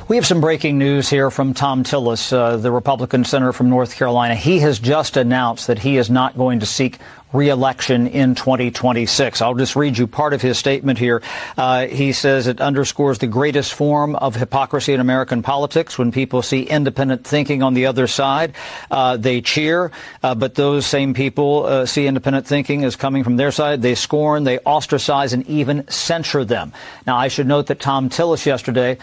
We have some breaking news here from Thom Tillis, the Republican senator from North Carolina. He has just announced that he is not going to seek re-election in 2026. I'll just read you part of his statement here. He says it underscores the greatest form of hypocrisy in American politics. When people see independent thinking on the other side, they cheer. But those same people see independent thinking as coming from their side. They scorn, they ostracize, and even censure them. Now, I should note that Thom Tillis yesterday,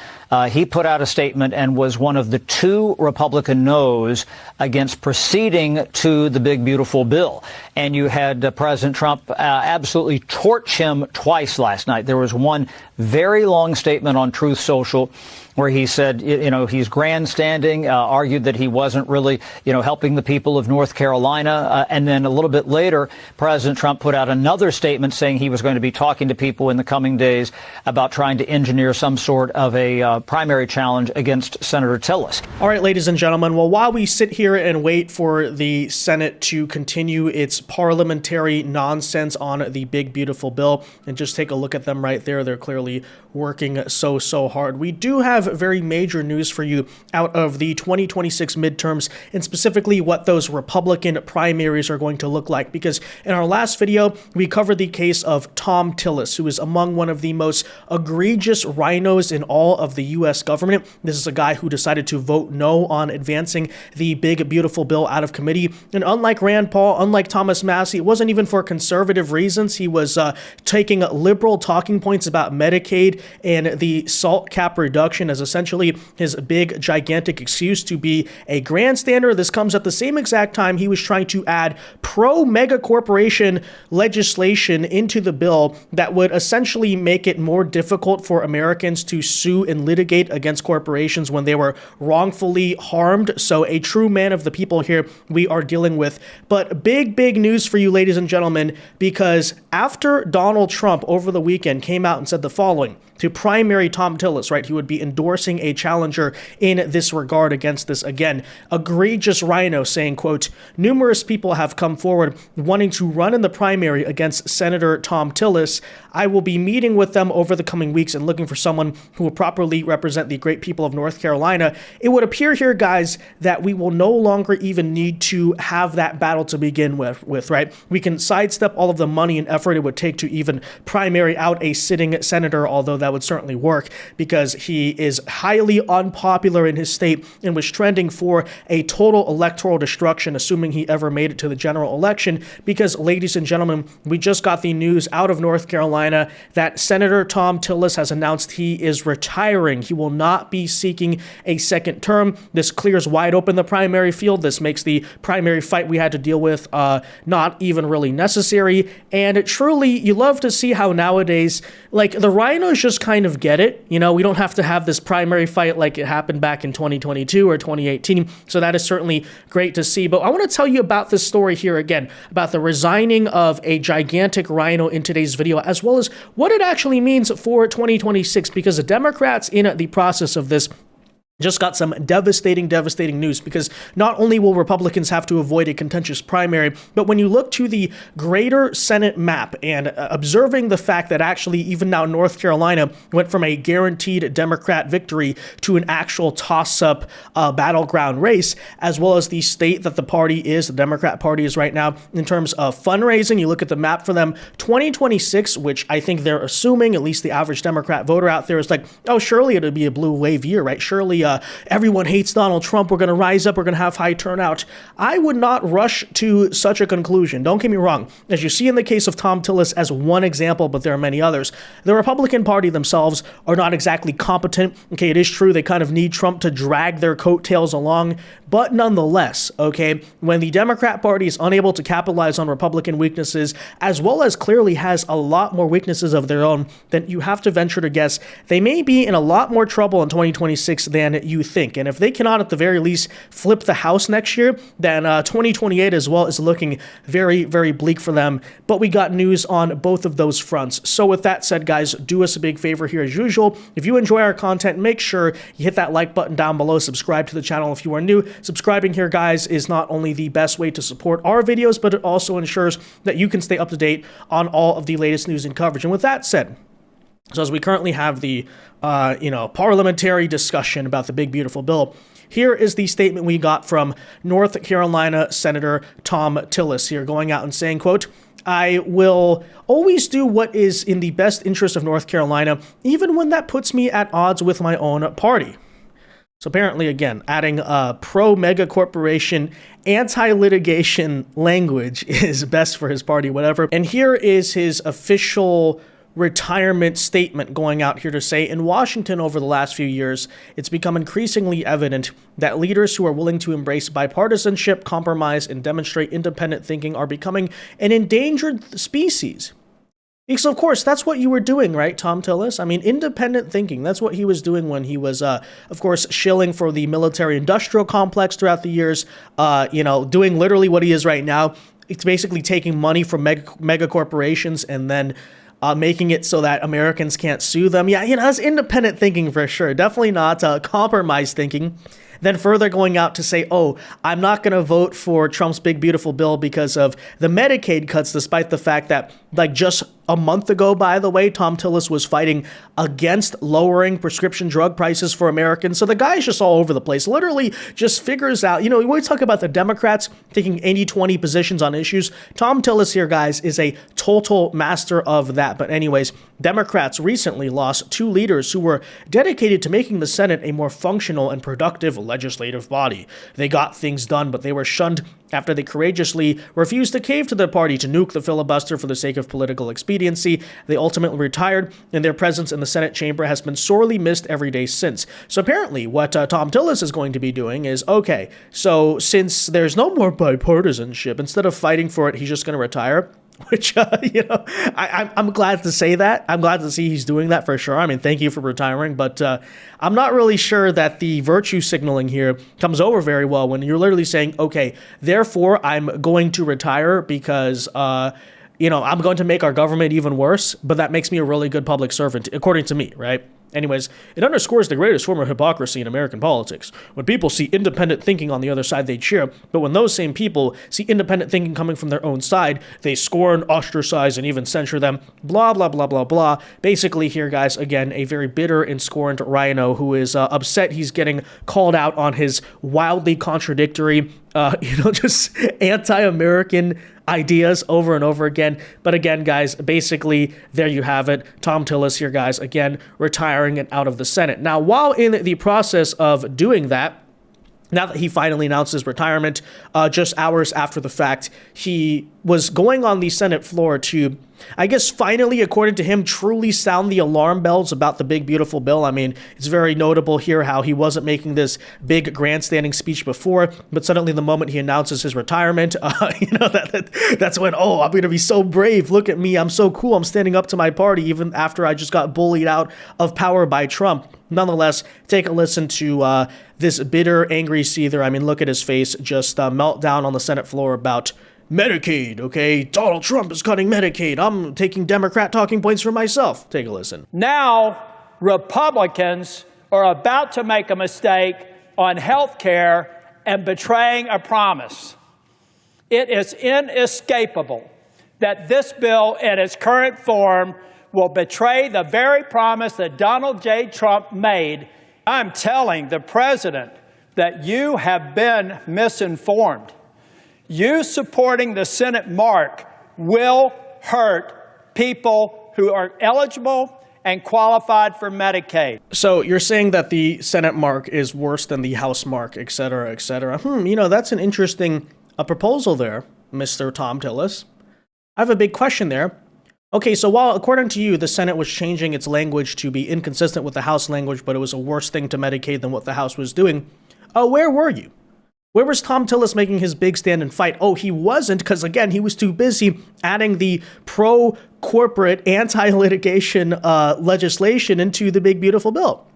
he put out a statement and was one of the two Republican no's against proceeding to the big, beautiful bill. And you had President Trump absolutely torch him twice last night. There was one very long statement on Truth Social where he said, he's grandstanding, argued that he wasn't really, helping the people of North Carolina. And then a little bit later, President Trump put out another statement saying he was going to be talking to people in the coming days about trying to engineer some sort of a primary challenge against Senator Tillis. All right, ladies and gentlemen, well, while we sit here and wait for the Senate to continue its parliamentary nonsense on the big, beautiful bill, and just take a look at them right there, they're clearly working so hard. We do have very major news for you out of the 2026 midterms, and specifically what those Republican primaries are going to look like, because in our last video, we covered the case of Thom Tillis, who is among one of the most egregious rhinos in all of the U.S. government. This is a guy who decided to vote no on advancing the big, beautiful bill out of committee. And unlike Rand Paul, unlike Thomas Massie, it wasn't even for conservative reasons. He was taking liberal talking points about Medicaid and the SALT cap reduction as essentially his big, gigantic excuse to be a grandstander. This comes at the same exact time he was trying to add pro-mega corporation legislation into the bill that would essentially make it more difficult for Americans to sue and litigate against corporations when they were wrongfully harmed. So a true man of the people here we are dealing with. But big news for you, ladies and gentlemen, because after Donald Trump over the weekend came out and said the following, to primary Thom Tillis, right? He would be endorsing a challenger in this regard against this, again, egregious rhino, saying, quote, numerous people have come forward wanting to run in the primary against Senator Thom Tillis. I will be meeting with them over the coming weeks and looking for someone who will properly represent the great people of North Carolina. It would appear here, guys, that we will no longer even need to have that battle to begin with, right? We can sidestep all of the money and effort it would take to even primary out a sitting senator, although that would certainly work because he is highly unpopular in his state and was trending for a total electoral destruction, assuming he ever made it to the general election. Because, ladies and gentlemen, we just got the news out of North Carolina that Senator Thom Tillis has announced he is retiring. He will not be seeking a second term. This clears wide open the primary field. This makes the primary fight we had to deal with not even really necessary. And truly, you love to see how nowadays, like, the rhinos just kind of get it. We don't have to have this primary fight like it happened back in 2022 or 2018. So that is certainly great to see. But I want to tell you about this story here again, about the resigning of a gigantic rhino in today's video, as well as what it actually means for 2026, because the Democrats in the process of this just got some devastating news, because not only will Republicans have to avoid a contentious primary, but when you look to the greater Senate map and observing the fact that actually even now North Carolina went from a guaranteed Democrat victory to an actual toss-up battleground race, as well as the state that the Democrat Party is right now in terms of fundraising. You look at the map for them, 2026, which I think they're assuming, at least the average Democrat voter out there is like, oh, surely it'll be a blue wave year, right? Surely everyone hates Donald Trump. We're going to rise up. We're going to have high turnout. I would not rush to such a conclusion. Don't get me wrong. As you see in the case of Thom Tillis as one example, but there are many others, the Republican Party themselves are not exactly competent. Okay, it is true they kind of need Trump to drag their coattails along, but nonetheless, okay, when the Democrat Party is unable to capitalize on Republican weaknesses, as well as clearly has a lot more weaknesses of their own, then you have to venture to guess they may be in a lot more trouble in 2026 than you think. And if they cannot at the very least flip the House next year, then 2028 as well is looking very bleak for them. But we got news on both of those fronts. So with that said, guys, do us a big favor here as usual. If you enjoy our content, make sure you hit that like button down below, subscribe to the channel if you are new. Subscribing here, guys, is not only the best way to support our videos, but it also ensures that you can stay up to date on all of the latest news and coverage. And with that said, So as we currently have the, parliamentary discussion about the big, beautiful bill, here is the statement we got from North Carolina Senator Thom Tillis here, going out and saying, quote, "I will always do what is in the best interest of North Carolina, even when that puts me at odds with my own party." So apparently, again, adding pro-mega corporation, anti-litigation language is best for his party, whatever. And here is his official retirement statement going out here to say, in Washington over the last few years, it's become increasingly evident that leaders who are willing to embrace bipartisanship, compromise, and demonstrate independent thinking are becoming an endangered species. Because, of course, that's what you were doing, right, Thom Tillis? I mean, independent thinking, that's what he was doing when he was, of course, shilling for the military-industrial complex throughout the years, doing literally what he is right now. It's basically taking money from mega corporations and then making it so that Americans can't sue them. Yeah, that's independent thinking for sure. Definitely not compromise thinking. Then further going out to say, oh, I'm not going to vote for Trump's big, beautiful bill because of the Medicaid cuts, despite the fact that, just a month ago, by the way, Thom Tillis was fighting against lowering prescription drug prices for Americans. So the guy's just all over the place, literally just figures out, when we talk about the Democrats taking 80-20 positions on issues, Thom Tillis here, guys, is a total master of that. But anyways, Democrats recently lost 2 leaders who were dedicated to making the Senate a more functional and productive legislative body. They got things done, but they were shunned after they courageously refused to cave to the party to nuke the filibuster for the sake of political expediency. They ultimately retired, and their presence in the Senate chamber has been sorely missed every day since. So apparently what Thom Tillis is going to be doing is, okay, so since there's no more bipartisanship, instead of fighting for it, he's just going to retire. Which, I'm glad to say that. I'm glad to see he's doing that for sure. I mean, thank you for retiring, but I'm not really sure that the virtue signaling here comes over very well when you're literally saying, okay, therefore I'm going to retire because, I'm going to make our government even worse, but that makes me a really good public servant, according to me, right? Anyways, it underscores the greatest form of hypocrisy in American politics. When people see independent thinking on the other side, they cheer. But when those same people see independent thinking coming from their own side, they scorn, ostracize, and even censure them. Blah, blah, blah, blah, blah. Basically here, guys, again, a very bitter and scorned RINO who is upset he's getting called out on his wildly contradictory, just anti-American ideas over and over again. But again, guys, basically, there you have it. Thom Tillis here, guys, again, retiring and out of the Senate. Now, while in the process of doing that, now that he finally announced his retirement, just hours after the fact, he was going on the Senate floor to, I guess, finally, according to him, truly sound the alarm bells about the big, beautiful bill. I mean, it's very notable here how he wasn't making this big grandstanding speech before, but suddenly the moment he announces his retirement, that's when, oh, I'm going to be so brave. Look at me. I'm so cool. I'm standing up to my party, even after I just got bullied out of power by Trump. Nonetheless, take a listen to this bitter, angry seether. I mean, look at his face just melt down on the Senate floor about Medicaid, okay? Donald Trump is cutting Medicaid. I'm taking Democrat talking points for myself. Take a listen. Now, Republicans are about to make a mistake on health care and betraying a promise. It is inescapable that this bill in its current form will betray the very promise that Donald J. Trump made. I'm telling the president that you have been misinformed. You supporting the Senate mark will hurt people who are eligible and qualified for Medicaid. So you're saying that the Senate mark is worse than the House mark, et cetera, et cetera. That's an interesting proposal there, Mr. Thom Tillis. I have a big question there. Okay, so while, according to you, the Senate was changing its language to be inconsistent with the House language, but it was a worse thing to Medicaid than what the House was doing, where were you? Where was Thom Tillis making his big stand and fight? Oh, he wasn't, because, again, he was too busy adding the pro-corporate, anti-litigation legislation into the big, beautiful bill.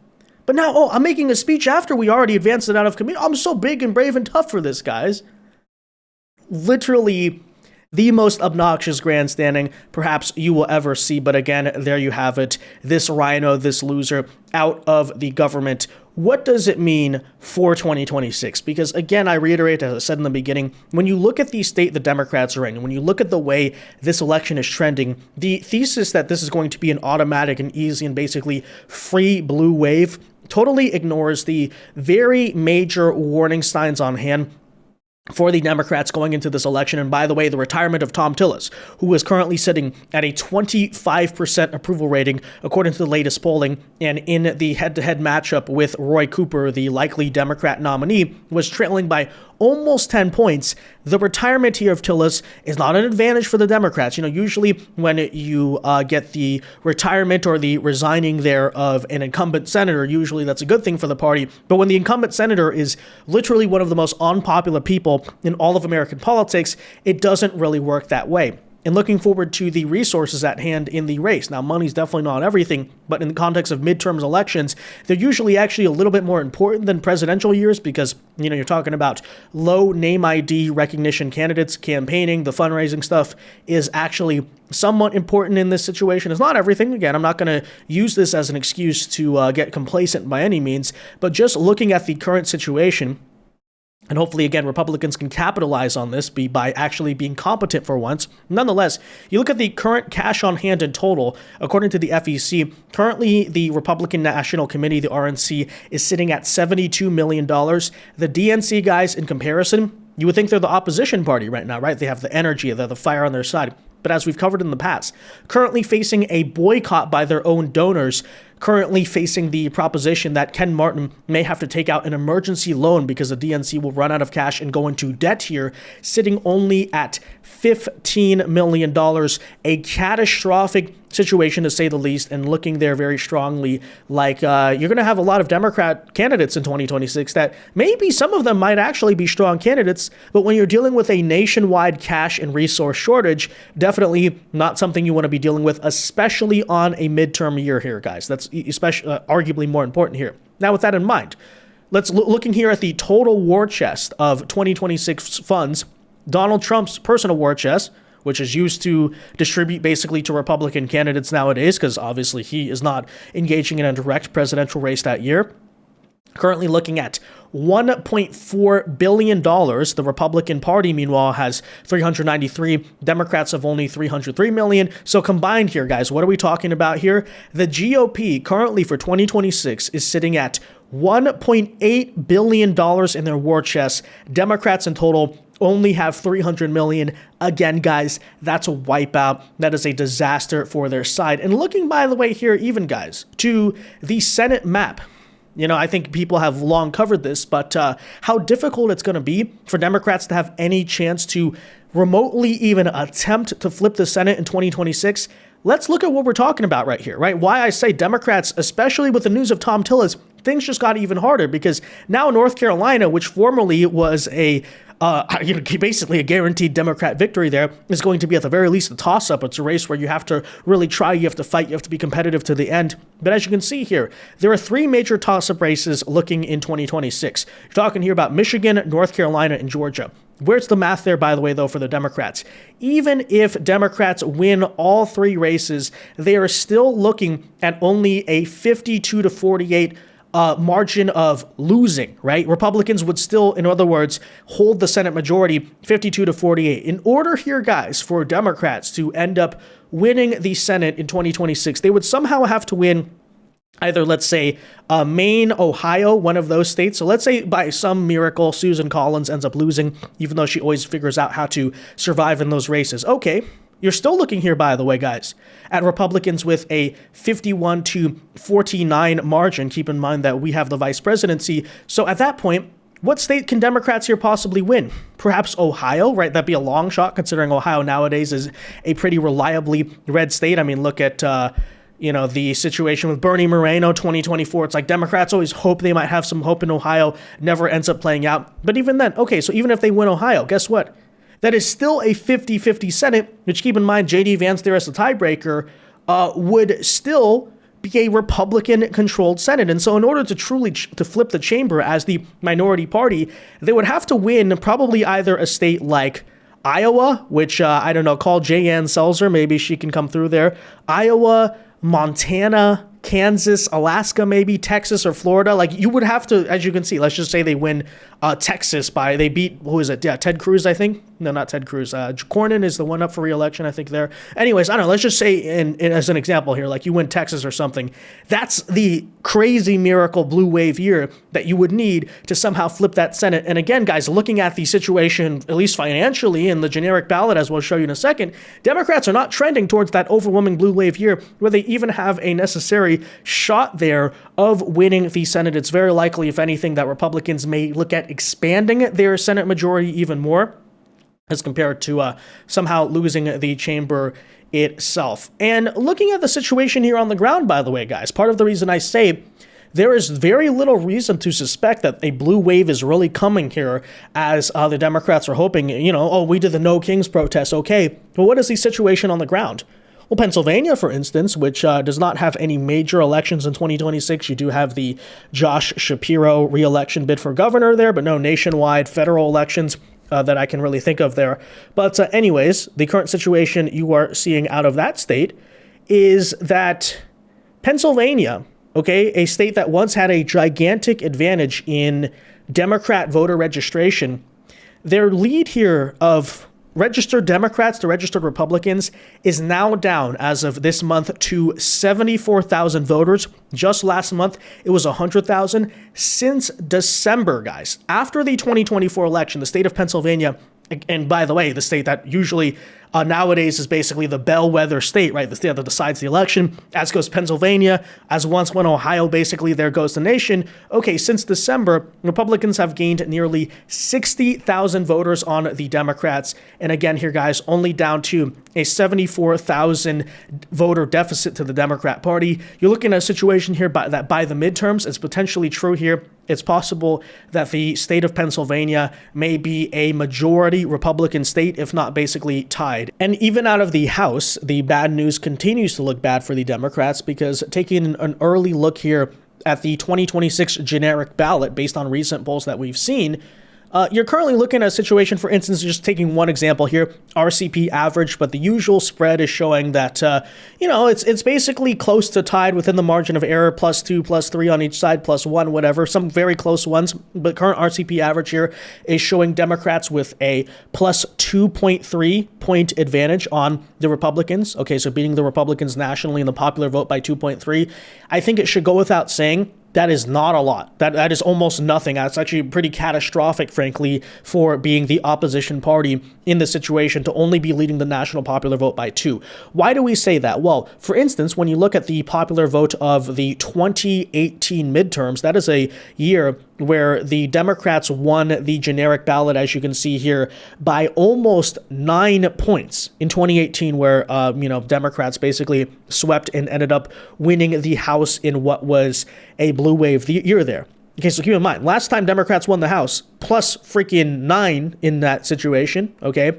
But now, I'm making a speech after we already advanced it out of committee. I'm so big and brave and tough for this, guys. Literally the most obnoxious grandstanding perhaps you will ever see. But again, there you have it. This RINO, this loser, out of the government what does it mean for 2026? Because again, I reiterate, as I said in the beginning, when you look at the state the Democrats are in, and when you look at the way this election is trending, the thesis that this is going to be an automatic and easy and basically free blue wave totally ignores the very major warning signs on hand for the Democrats going into this election. And by the way, the retirement of Thom Tillis, who is currently sitting at a 25% approval rating, according to the latest polling, and in the head-to-head matchup with Roy Cooper, the likely Democrat nominee, was trailing by almost 10 points. The retirement here of Tillis is not an advantage for the Democrats. Usually when you get the retirement or the resigning there of an incumbent senator, usually that's a good thing for the party. But when the incumbent senator is literally one of the most unpopular people in all of American politics, it doesn't really work that way. And looking forward to the resources at hand in the race. Now, money's definitely not everything, but in the context of midterms elections, they're usually actually a little bit more important than presidential years because, you're talking about low name ID recognition candidates. Campaigning, the fundraising stuff is actually somewhat important in this situation. It's not everything. Again, I'm not going to use this as an excuse to get complacent by any means, but just looking at the current situation, and hopefully, again, Republicans can capitalize on this by actually being competent for once. Nonetheless, you look at the current cash on hand in total, according to the FEC, currently the Republican National Committee, the RNC, is sitting at $72 million. The DNC guys, in comparison, you would think they're the opposition party right now, right? They have the energy, they're the fire on their side. But as we've covered in the past, currently facing a boycott by their own donors, currently facing the proposition that Ken Martin may have to take out an emergency loan because the DNC will run out of cash and go into debt here, sitting only at $15 million, a catastrophic situation to say the least, and looking there very strongly like you're going to have a lot of Democrat candidates in 2026 that maybe some of them might actually be strong candidates, but when you're dealing with a nationwide cash and resource shortage, definitely not something you want to be dealing with, especially on a midterm year here, guys. That's especially arguably more important here. Now, with that in mind, let's looking here at the total war chest of 2026 funds. Donald Trump's personal war chest, which is used to distribute basically to Republican candidates nowadays, because obviously he is not engaging in a direct presidential race that year. Currently looking at $1.4 billion. The Republican Party, meanwhile, has 393. Democrats have only 303 million. So combined here, guys, what are we talking about here? The GOP currently for 2026 is sitting at $1.8 billion in their war chest. Democrats in total only have 300 million. Again, guys, that's a wipeout. That is a disaster for their side. And looking, by the way, here, even guys, to the Senate map. I think people have long covered this, but how difficult it's going to be for Democrats to have any chance to remotely even attempt to flip the Senate in 2026. Let's look at what we're talking about right here, right? Why I say Democrats, especially with the news of Thom Tillis, things just got even harder because now North Carolina, which formerly was basically a guaranteed Democrat victory there, is going to be at the very least a toss-up. It's a race where you have to really try, you have to fight, you have to be competitive to the end. But as you can see here, there are three major toss-up races looking in 2026. You're talking here about Michigan, North Carolina, and Georgia. Where's the math there, by the way, though, for the Democrats? Even if Democrats win all three races, they are still looking at only a 52 to 48 margin of losing, right? Republicans would still, in other words, hold the Senate majority 52 to 48. In order here, guys, for Democrats to end up winning the Senate in 2026, they would somehow have to win either, let's say, Maine, Ohio, one of those states. So let's say by some miracle, Susan Collins ends up losing, even though she always figures out how to survive in those races. Okay. You're still looking here, by the way, guys, at Republicans with a 51 to 49 margin. Keep in mind that we have the vice presidency. So at that point, what state can Democrats here possibly win? Perhaps Ohio, right? That'd be a long shot considering Ohio nowadays is a pretty reliably red state. I mean, look at, the situation with Bernie Moreno 2024. It's like Democrats always hope they might have some hope in Ohio. Never ends up playing out. But even then, okay, so even if they win Ohio, guess what? That is still a 50-50 Senate, which keep in mind, J.D. Vance there as the tiebreaker, would still be a Republican-controlled Senate. And so in order to truly to flip the chamber as the minority party, they would have to win probably either a state like Iowa, which, call J. Ann Selzer, maybe she can come through there, Iowa, Montana, Kansas, Alaska, maybe Texas or Florida. Like, you would have to, as you can see, let's just say they win Texas they beat, who is it? Yeah, Ted Cruz, I think. No, not Ted Cruz. Cornyn is the one up for re-election, I think, there. Anyways, I don't know. Let's just say, as an example here, like you win Texas or something. That's the crazy miracle blue wave year that you would need to somehow flip that Senate. And again, guys, looking at the situation, at least financially, in the generic ballot, as we'll show you in a second, Democrats are not trending towards that overwhelming blue wave year where they even have a necessary shot there of winning the Senate. It's very likely, if anything, that Republicans may look at expanding their Senate majority even more as compared to somehow losing the chamber itself. And looking at the situation here on the ground, by the way, guys, part of the reason I say there is very little reason to suspect that a blue wave is really coming here, as the Democrats are hoping, we did the No Kings protest, okay, but what is the situation on the ground? Well, Pennsylvania, for instance, which does not have any major elections in 2026, you do have the Josh Shapiro re-election bid for governor there, but no nationwide federal elections that I can really think of there. But anyways, the current situation you are seeing out of that state is that Pennsylvania, okay, a state that once had a gigantic advantage in Democrat voter registration, their lead here of registered Democrats to registered Republicans is now down as of this month to 74,000 voters. Just last month, it was 100,000. Since December, guys, after the 2024 election, the state of Pennsylvania, and by the way, the state that usually nowadays is basically the bellwether state, right? The state that decides the election, as goes Pennsylvania, as once went Ohio, basically there goes the nation. Okay, since December, Republicans have gained nearly 60,000 voters on the Democrats. And again here, guys, only down to a 74,000 voter deficit to the Democrat Party. You're looking at a situation here that by the midterms, it's potentially true here. It's possible that the state of Pennsylvania may be a majority Republican state, if not basically tied. And even out of the House, the bad news continues to look bad for the Democrats, because taking an early look here at the 2026 generic ballot based on recent polls that we've seen, you're currently looking at a situation, for instance, just taking one example here, RCP average, but the usual spread is showing that, it's basically close to tied within the margin of error, +2, +3 on each side, +1, whatever, some very close ones. But current RCP average here is showing Democrats with a +2.3 point advantage on the Republicans. Okay, so beating the Republicans nationally in the popular vote by 2.3. I think it should go without saying that is not a lot. That is almost nothing. That's actually pretty catastrophic, frankly, for being the opposition party in this situation, to only be leading the national popular vote by 2. Why do we say that? Well, for instance, when you look at the popular vote of the 2018 midterms, that is a year where the Democrats won the generic ballot, as you can see here, by almost 9 points in 2018, where, Democrats basically swept and ended up winning the House in what was a blue wave year there. Okay, so keep in mind, last time Democrats won the House, plus freaking 9 in that situation, okay?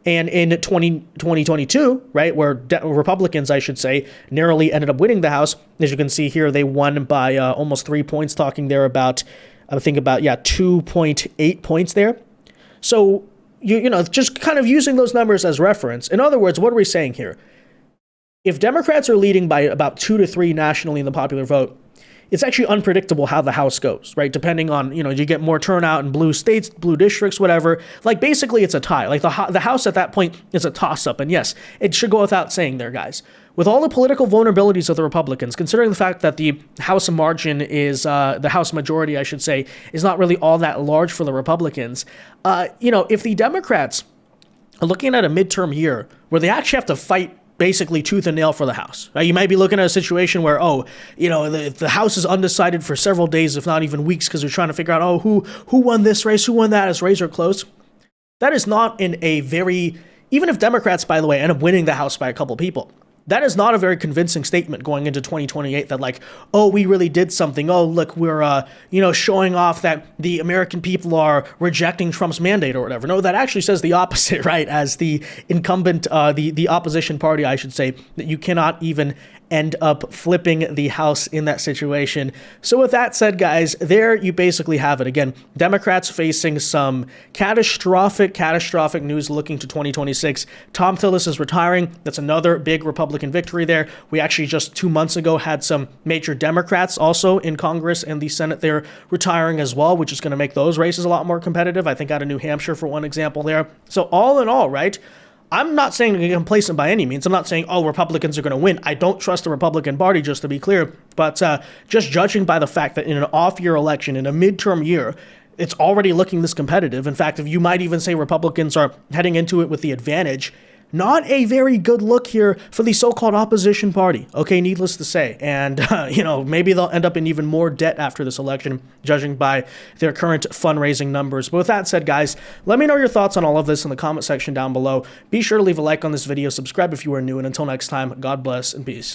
And in 2022, right, where Republicans, I should say, narrowly ended up winning the House, as you can see here, they won by almost 3 points, talking there about, 2.8 points there. So, just kind of using those numbers as reference. In other words, what are we saying here? If Democrats are leading by about 2 to 3 nationally in the popular vote, it's actually unpredictable how the House goes, right? Depending on, you get more turnout in blue states, blue districts, whatever. Like, basically, it's a tie. Like, the House at that point is a toss-up. And yes, it should go without saying there, guys. With all the political vulnerabilities of the Republicans, considering the fact that the House margin is, the House majority, I should say, is not really all that large for the Republicans, if the Democrats are looking at a midterm year where they actually have to fight basically tooth and nail for the House. You might be looking at a situation where, the House is undecided for several days, if not even weeks, because they're trying to figure out, who won this race, who won that, as razor close. That is not in a very, even if Democrats, by the way, end up winning the House by a couple people, that is not a very convincing statement going into 2028 that we really did something. Oh, look, we're, showing off that the American people are rejecting Trump's mandate or whatever. No, that actually says the opposite, right? As the incumbent, the opposition party, I should say, that you cannot even end up flipping the House in that situation. So with that said, guys, there you basically have it. Again, Democrats facing some catastrophic news looking to 2026. Thom Tillis is retiring. That's another big Republican victory there. We actually just 2 months ago had some major Democrats also in Congress and the Senate there retiring as well, which is going to make those races a lot more competitive. I think out of New Hampshire for one example there. So all in all, right, I'm not saying to get complacent by any means. I'm not saying, oh, Republicans are going to win. I don't trust the Republican Party, just to be clear. But just judging by the fact that in an off-year election, in a midterm year, it's already looking this competitive. In fact, if you might even say Republicans are heading into it with the advantage, not a very good look here for the so-called opposition party, okay, needless to say. And, maybe they'll end up in even more debt after this election, judging by their current fundraising numbers. But with that said, guys, let me know your thoughts on all of this in the comment section down below. Be sure to leave a like on this video, subscribe if you are new, and until next time, God bless and peace.